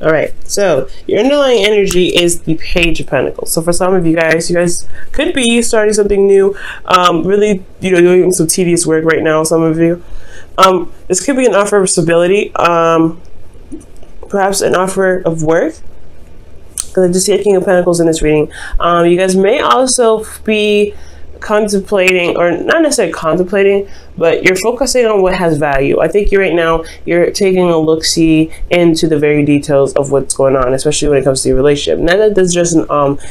All right, so your underlying energy is the Page of Pentacles. So for some of you guys could be starting something new, really, doing some tedious work right now. Some of you, this could be an offer of stability, perhaps an offer of work. Because I just see a King of Pentacles in this reading. You guys may also be contemplating, or not necessarily contemplating, but you're focusing on what has value. I think you're taking a look-see into the very details of what's going on, especially when it comes to your relationship. Now that this just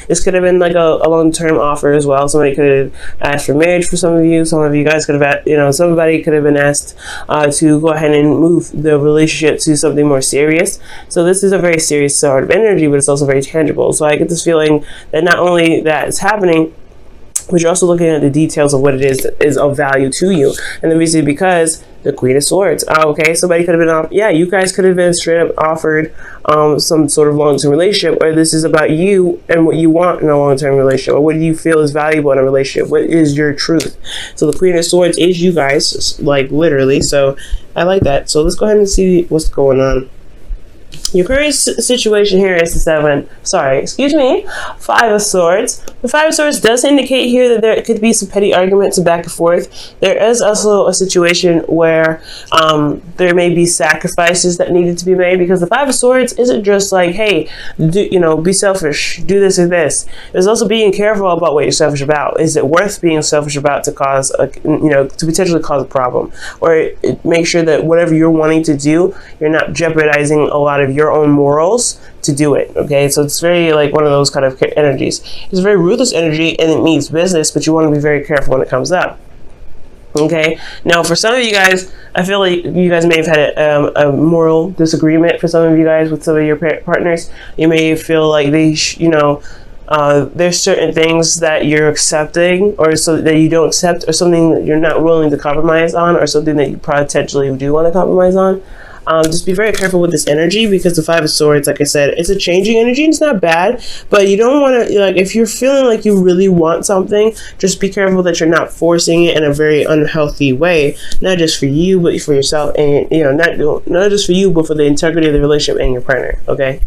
this could have been like a long-term offer as well. Somebody could have asked for marriage for some of you. Some of you guys could have, somebody could have been asked to go ahead and move the relationship to something more serious. So this is a very serious sort of energy, but it's also very tangible. So I get this feeling that not only that it's happening, but you're also looking at the details of what it is that is of value to you. And the reason because the Queen of Swords. Okay, somebody could have been you guys could have been straight up offered some sort of long-term relationship, or this is about you and what you want in a long-term relationship, or what do you feel is valuable in a relationship. What is your truth? So the Queen of Swords is you guys, like literally. So I like that. So let's go ahead and see what's going on. Your current situation here is the Five of Swords. The Five of Swords does indicate here that there could be some petty arguments back and forth. There is also a situation where there may be sacrifices that needed to be made, because the Five of Swords isn't just like, hey, be selfish, do this or this. There's also being careful about what you're selfish about. Is it worth being selfish about to cause to potentially cause a problem, or make sure that whatever you're wanting to do, you're not jeopardizing a lot of your own morals to do it. Okay, so it's very like one of those kind of energies. It's a very ruthless energy, and it means business, but you want to be very careful when it comes up. Okay, now for some of you guys, I feel like you guys may have had a moral disagreement. For some of you guys with some of your partners, you may feel like they there's certain things that you're accepting, or so that you don't accept, or something that you're not willing to compromise on, or something that you potentially do want to compromise on. Just be very careful with this energy, because the Five of Swords, like I said, it's a changing energy. It's not bad, but you don't want to, like, if you're feeling like you really want something, just be careful that you're not forcing it in a very unhealthy way, not just for you, but for yourself, and not just for you, but for the integrity of the relationship and your partner. Okay,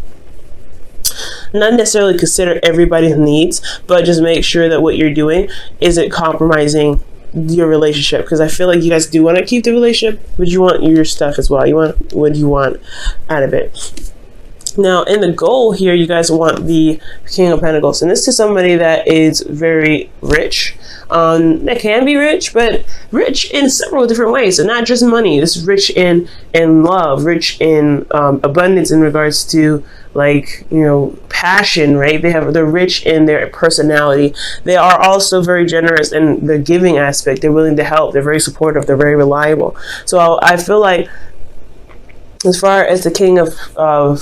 not necessarily consider everybody's needs, but just make sure that what you're doing isn't compromising your relationship, because I feel like you guys do want to keep the relationship, but you want your stuff as well. You want what you want out of it. Now, in the goal here, you guys want the King of Pentacles, and this is somebody that is very rich. They can be rich, but rich in several different ways, and not just money. This is rich in love, rich in abundance in regards to, like, passion, right? They're rich in their personality. They are also very generous in the giving aspect. They're willing to help. They're very supportive. They're very reliable. So I feel like, as far as the King of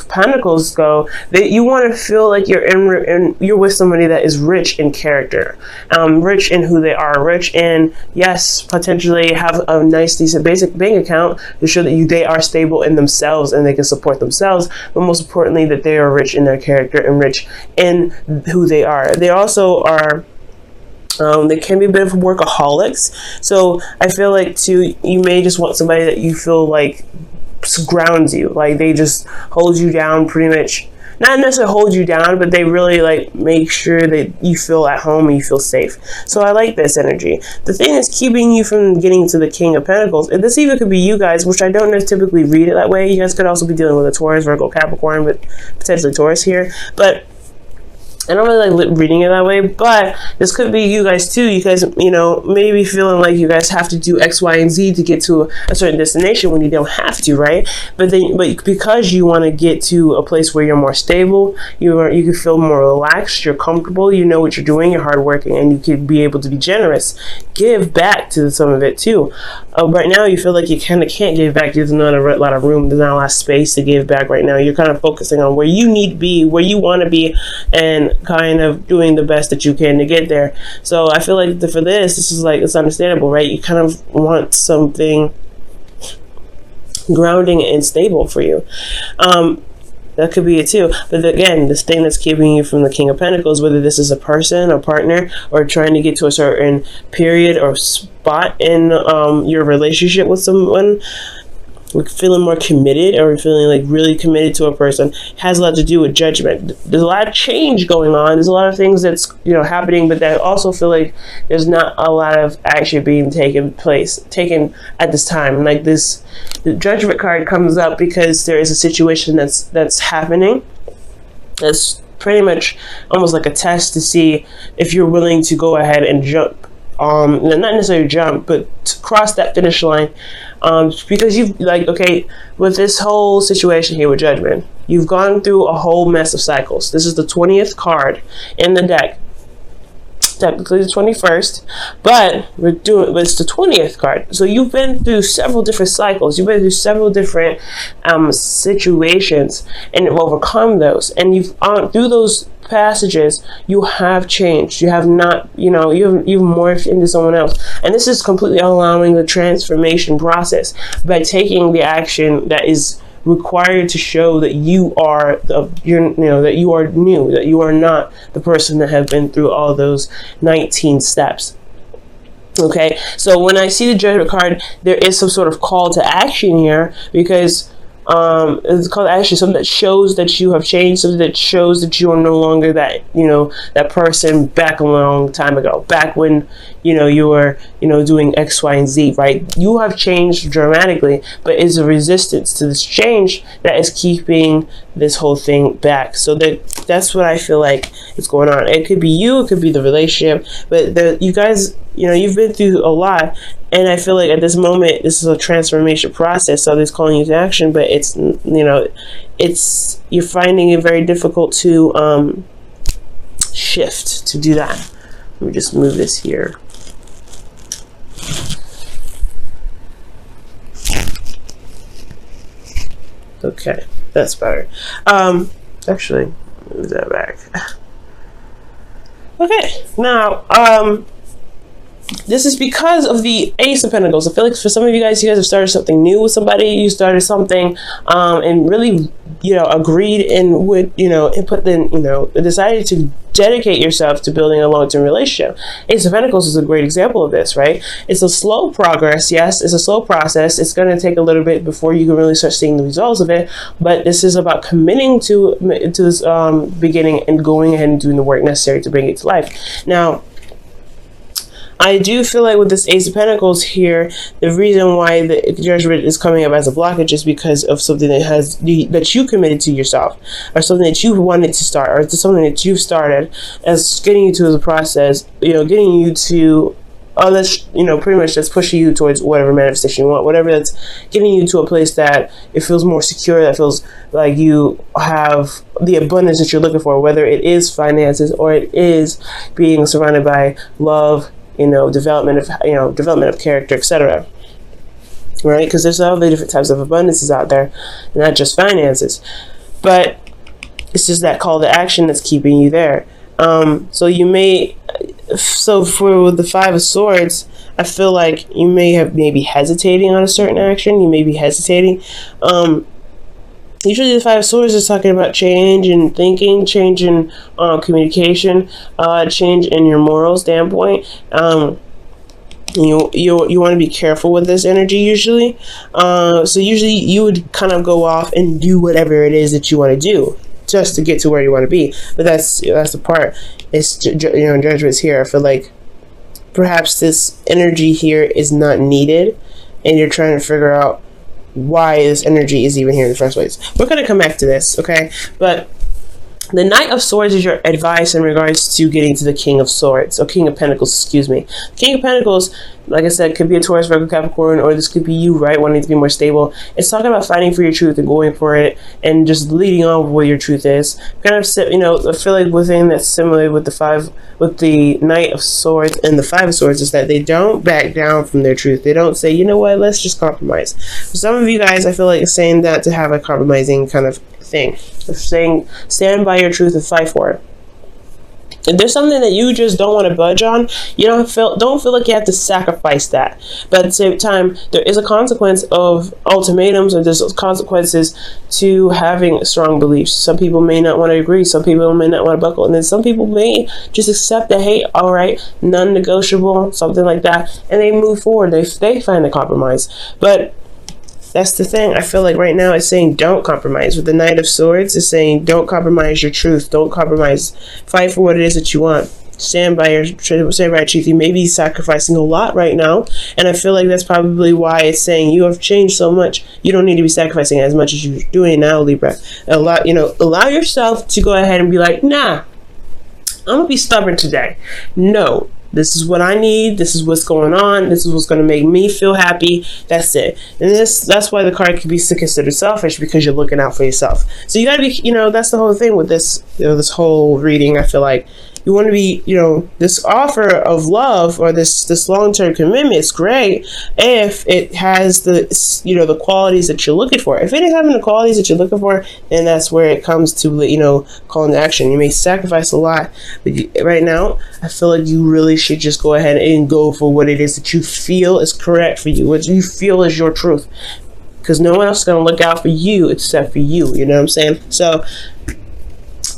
Pentacles go, that you want to feel like you're with somebody that is rich in character, rich in who they are, rich in, yes, potentially have a nice, decent, basic bank account to show that they are stable in themselves and they can support themselves, but most importantly, that they are rich in their character and rich in who they are. They also are they can be a bit of workaholics. So I feel like too, you may just want somebody that you feel like grounds you, like they just hold you down, pretty much. Not necessarily hold you down, but they really like make sure that you feel at home and you feel safe. So I like this energy. The thing is keeping you from getting to the King of Pentacles, and this even could be you guys, which I don't typically read it that way. You guys could also be dealing with a Taurus, Virgo, Capricorn, but potentially Taurus here. But I don't really like reading it that way, but this could be you guys too. You guys, maybe feeling like you guys have to do X, Y, and Z to get to a certain destination when you don't have to, right? But because you want to get to a place where you're more stable, you can feel more relaxed, you're comfortable, you know what you're doing, you're hardworking, and you can be able to be generous. Give back to some of it too. Right now, you feel like you kind of can't give back. There's not a lot of room. There's not a lot of space to give back right now. You're kind of focusing on where you need to be, where you want to be, and kind of doing the best that you can to get there. So I feel like for this is like, it's understandable, right? You kind of want something grounding and stable for you. That could be it too. But again, this thing that's keeping you from the King of Pentacles, whether this is a person, a partner, or trying to get to a certain period or spot in your relationship with someone, we're feeling more committed, or we're feeling like really committed to a person, has a lot to do with judgment. There's a lot of change going on. There's a lot of things that's, you know, happening, but that also feel like there's not a lot of action being taken at this time. Like this, the judgment card comes up because there is a situation that's happening. That's pretty much almost like a test to see if you're willing to go ahead and jump. Not necessarily jump, but to cross that finish line. Because you've, like, okay, with this whole situation here with judgment, you've gone through a whole mess of cycles. This is the 20th card in the deck. Technically the 21st, but it's the 20th card. So you've been through several different cycles. You've been through several different situations, and have overcome those. And you've through those passages, you have changed. You have not, you've morphed into someone else. And this is completely allowing the transformation process by taking the action that is required to show that you are that you are new, that you are not the person that have been through all those 19 steps. Okay, so when I see the Judgment card, there is some sort of call to action here, because it's called action, something that shows that you have changed, something that shows that you are no longer that, that person back a long time ago, back when, you were, doing X, Y, and Z, right? You have changed dramatically, but it's a resistance to this change that is keeping this whole thing back. So that's what I feel like is going on. It could be you, it could be the relationship, but you guys, you've been through a lot. And I feel like at this moment, this is a transformation process. So it's calling you to action, but it's, you're finding it very difficult to shift, to do that. Let me just move this here. Okay, that's better. Actually, move that back. Okay, now, this is because of the Ace of Pentacles. I feel like for some of you guys have started something new with somebody. You started something and really, agreed and would, and put then, decided to dedicate yourself to building a long-term relationship. Ace of Pentacles is a great example of this, right? It's a slow progress. Yes, it's a slow process. It's going to take a little bit before you can really start seeing the results of it. But this is about committing to this beginning and going ahead and doing the work necessary to bring it to life. Now, I do feel like with this Ace of Pentacles here, the reason why the Judgment is coming up as a blockage is because of something that you committed to yourself, or something that you wanted to start, or something that you've started as getting you to the process, getting you to, that's, pretty much that's pushing you towards whatever manifestation you want, whatever that's getting you to a place that it feels more secure, that feels like you have the abundance that you're looking for, whether it is finances or it is being surrounded by love, development of character, etc. Right? Because there's all the different types of abundances out there, not just finances. But it's just that call to action that's keeping you there. So for the Five of Swords, I feel like you maybe hesitating on a certain action. You may be hesitating. Usually the Five of Swords is talking about change in thinking, change in communication, change in your moral standpoint. You want to be careful with this energy usually. So usually you would kind of go off and do whatever it is that you want to do just to get to where you want to be. But that's the part. It's, Judgment's here. I feel like perhaps this energy here is not needed, and you're trying to figure out why this energy is even here in the first place. We're going to come back to this, okay? But the Knight of Swords is your advice in regards to getting to the King of Swords, or King of Pentacles, excuse me. King of Pentacles, like I said, could be a Taurus, Virgo, Capricorn, or this could be you, right, wanting to be more stable. It's talking about fighting for your truth and going for it and just leading on with what your truth is. Kind of, I feel like within that's similar with the Knight of Swords and the Five of Swords is that they don't back down from their truth. They don't say, you know what, let's just compromise. For some of you guys, I feel like it's saying that to have a compromising kind of thing. It's saying stand by your truth and fight for it. If there's something that you just don't want to budge on, you don't feel like you have to sacrifice that. But at the same time, there is a consequence of ultimatums, or there's consequences to having strong beliefs. Some people may not want to agree. Some people may not want to buckle. And then some people may just accept that, hey, all right, non-negotiable, something like that. And they move forward. They find the compromise. But That's the thing. I feel like right now it's saying don't compromise. With the Knight of Swords, it's saying don't compromise your truth. Don't compromise. Fight for what it is that you want. Stand by your truth. You may be sacrificing a lot right now, and I feel like that's probably why it's saying you have changed so much. You don't need to be sacrificing as much as you're doing now, Libra. Allow yourself to go ahead and be like, nah, I'm gonna be stubborn today. No, this is what I need. This is what's going on. This is what's going to make me feel happy. That's it. And that's why the card can be considered selfish, because you're looking out for yourself. So you got to be, that's the whole thing with this, this whole reading. I feel like you want to be, this offer of love or this long-term commitment is great if it has the, the qualities that you're looking for. If it ain't having the qualities that you're looking for, then that's where it comes to, calling to action. You may sacrifice a lot, but right now, I feel like you really should just go ahead and go for what it is that you feel is correct for you, what you feel is your truth, because no one else is going to look out for you except for you. You know what I'm saying? So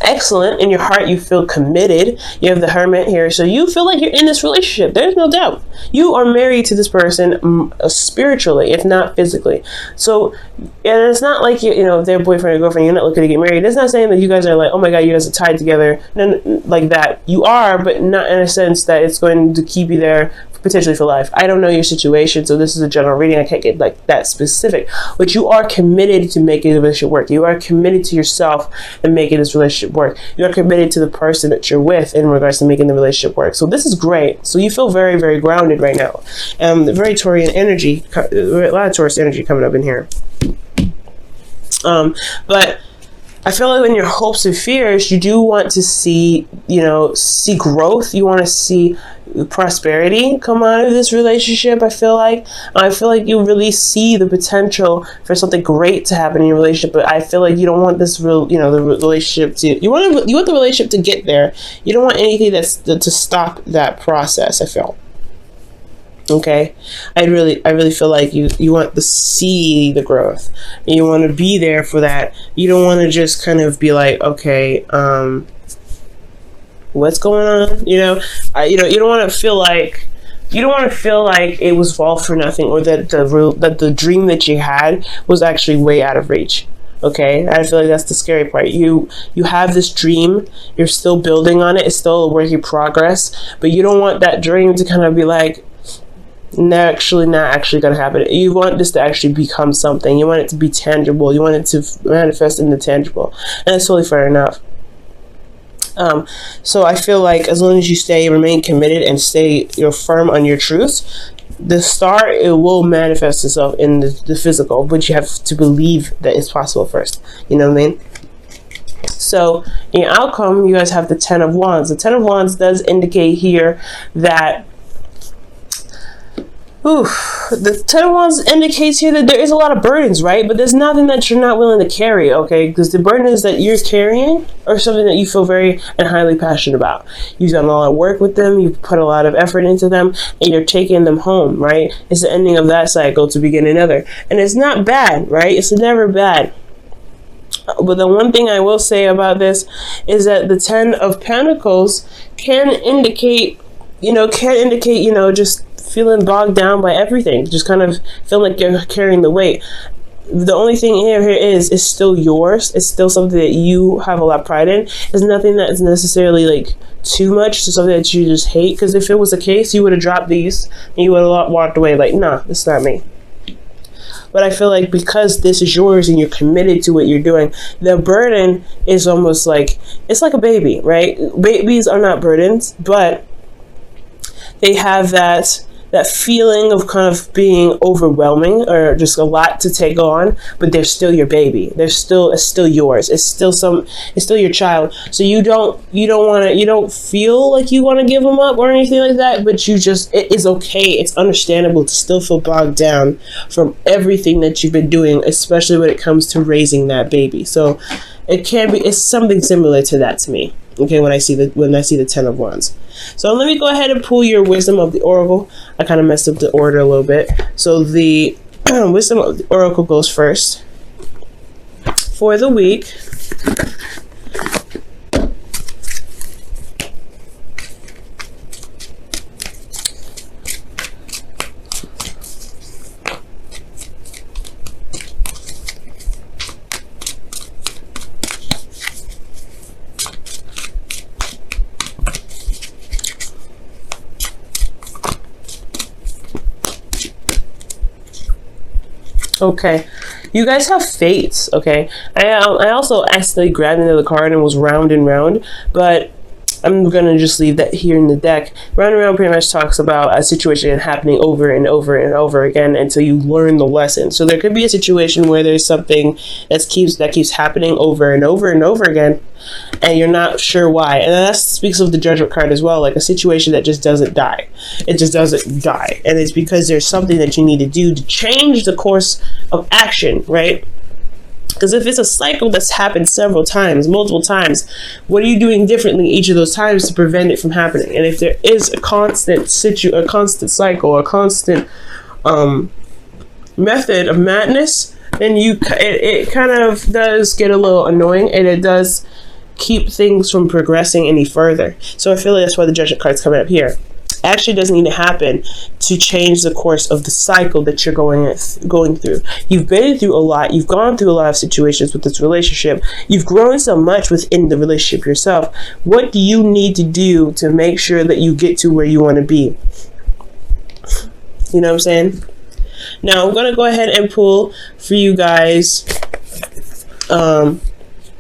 excellent. In your heart, you feel committed. You have the Hermit here, so you feel like you're in this relationship. There's no doubt you are married to this person spiritually, if not physically. So, and it's not like if they're boyfriend or girlfriend, you're not looking to get married. It's not saying that you guys are like, oh my god, you guys are tied together, like that. You are, but not in a sense that it's going to keep you there potentially for life. I don't know your situation, so this is a general reading. I can't get like that specific, but you are committed to making the relationship work. You are committed to yourself and making this relationship work. You are committed to the person that you're with in regards to making the relationship work. So this is great. So you feel very, very grounded right now. Very Taurian energy, a lot of Taurus energy coming up in here. But I feel like in your hopes and fears, you do want to see, see growth. You want to see prosperity come out of this relationship. I feel like you really see the potential for something great to happen in your relationship, but I feel like you don't want this the relationship to, you want the relationship to get there. You don't want anything to stop that process, I feel. Okay, I really feel like you want to see the growth. You want to be there for that. You don't want to just kind of be like, okay, what's going on? You don't want to feel like it was all for nothing, or that the dream that you had was actually way out of reach. Okay, I feel like that's the scary part. You have this dream, you're still building on it, it's still a work in progress, but you don't want that dream to kind of be like, not actually going to happen. You want this to actually become something. You want it to be tangible. You want it to manifest in the tangible, and that's totally fair enough. So I feel like as long as you remain committed and stay firm on your truth, the star, it will manifest itself in the physical, but you have to believe that it's possible first. You know what I mean? So in your outcome, you guys have the Ten of Wands. The Ten of Wands does indicate here that the Ten of Wands indicates here that there is a lot of burdens, right? But there's nothing that you're not willing to carry, okay? Because the burdens that you're carrying are something that you feel very and highly passionate about. You've done a lot of work with them, you've put a lot of effort into them, and you're taking them home, right? It's the ending of that cycle to begin another. And it's not bad, right? It's never bad. But the one thing I will say about this is that the Ten of Pentacles can indicate, just feeling bogged down by everything, just kind of feeling like you're carrying the weight. The only thing here is it's still yours. It's still something that you have a lot of pride in. It's nothing that is necessarily like too much, so something that you just hate, because if it was the case, you would have dropped these and you would have walked away like, nah, it's not me. But I feel like because this is yours and you're committed to what you're doing, the burden is almost like, it's like a baby, right? Babies are not burdens, but they have that feeling of kind of being overwhelming or just a lot to take on, but they're still your baby. It's still yours. It's still your child. So you don't feel like you want to give them up or anything like that, but it is okay. It's understandable to still feel bogged down from everything that you've been doing, especially when it comes to raising that baby. So it's something similar to that to me. Okay, when I see the Ten of Wands. So let me go ahead and pull your Wisdom of the Oracle. I kind of messed up the order a little bit. So the Wisdom of the Oracle goes first for the week. Okay, you guys have fates. Okay, I also accidentally grabbed another card and was round and round, but I'm gonna just leave that here in the deck. Round and round pretty much talks about a situation happening over and over and over again until you learn the lesson. So there could be a situation where there's something that keeps happening over and over and over again, and you're not sure why. And that speaks of the Judgment card as well, like a situation that just doesn't die. It just doesn't die, and it's because there's something that you need to do to change the course of action, right? Because if it's a cycle that's happened several times, multiple times, what are you doing differently each of those times to prevent it from happening? And if there is a constant cycle, a constant method of madness, then it kind of does get a little annoying, and it does keep things from progressing any further. So I feel like that's why the Judgment card's coming up here. Actually doesn't need to happen to change the course of the cycle that you're going through. You've been through a lot. You've gone through a lot of situations with this relationship. You've grown so much within the relationship yourself. What do you need to do to make sure that you get to where you want to be? You know what I'm saying? Now I'm going to go ahead and pull for you guys the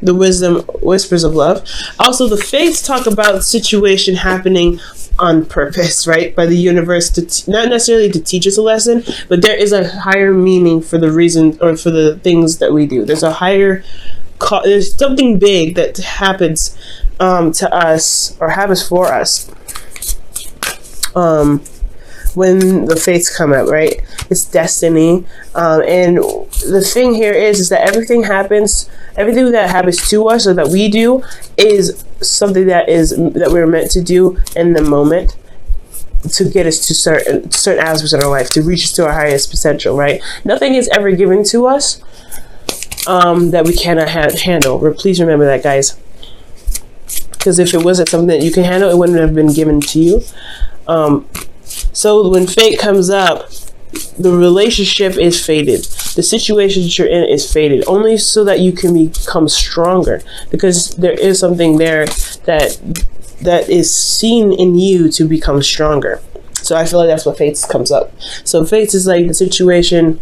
Wisdom Whispers of Love. Also, the Fates talk about the situation happening on purpose, right, by the universe, to not necessarily to teach us a lesson, but there is a higher meaning for the reason or for the things that we do. There's a higher there's something big that happens to us, or happens for us when the fates come up, right? It's destiny. And the thing here is that everything that happens to us or that we do is something that we're meant to do in the moment to get us to certain aspects of our life, to reach us to our highest potential, right? Nothing is ever given to us that we cannot handle. Please remember that, guys. Because if it wasn't something that you can handle, it wouldn't have been given to you. So when fate comes up, the relationship is fated. The situation that you're in is fated, only so that you can become stronger, because there is something there that is seen in you to become stronger. So I feel like that's what fates comes up. So fates is like the situation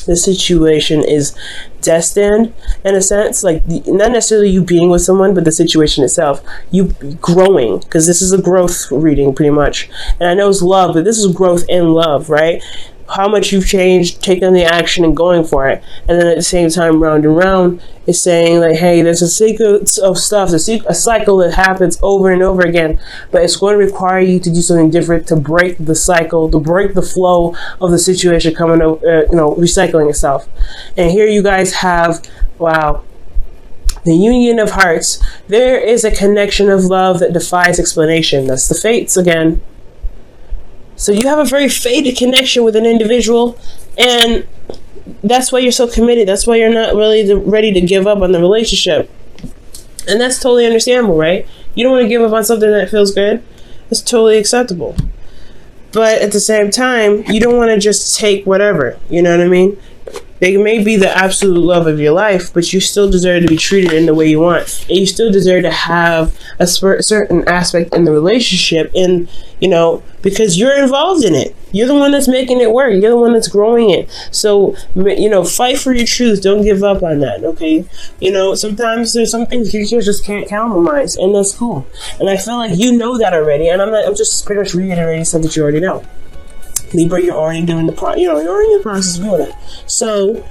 is destined in a sense, like not necessarily you being with someone, but the situation itself, you growing, because this is a growth reading pretty much. And I know it's love, but this is growth in love, right? How much you've changed, taking the action and going for it. And then at the same time, round and round is saying like, hey, there's a sequence of stuff, a cycle that happens over and over again, but it's going to require you to do something different to break the cycle, to break the flow of the situation coming over, recycling itself. And here you guys have, wow, the union of hearts. There is a connection of love that defies explanation. That's the fates again. So you have a very fated connection with an individual, and that's why you're so committed. That's why you're not really ready to give up on the relationship. And that's totally understandable, right? You don't want to give up on something that feels good. It's totally acceptable. But at the same time, you don't want to just take whatever. You know what I mean? They may be the absolute love of your life, but you still deserve to be treated in the way you want. And you still deserve to have a certain aspect in the relationship, and because you're involved in it. You're the one that's making it work. You're the one that's growing it. So, fight for your truth. Don't give up on that, okay? Sometimes there's some things you just can't compromise, and that's cool. And I feel like you know that already, and I'm just pretty much reiterating something that you already know. Libra, you're already doing you're already in the process of doing it. So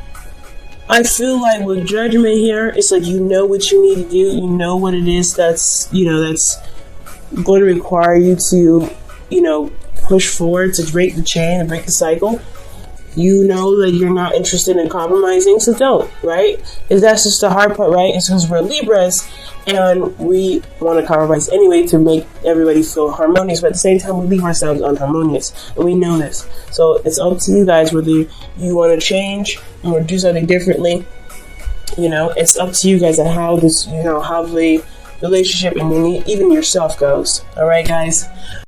I feel like with Judgment here, it's like you know what you need to do. You know what it is that's going to require you to push forward, to break the chain and break the cycle. You know that you're not interested in compromising, so don't, right? And that's just the hard part, right? It's because we're Libras and we want to compromise anyway to make everybody feel harmonious, but at the same time we leave ourselves unharmonious, and we know this. So it's up to you guys whether you want to change or do something differently. It's up to you guys on how this, how the relationship and even yourself goes. All right, guys.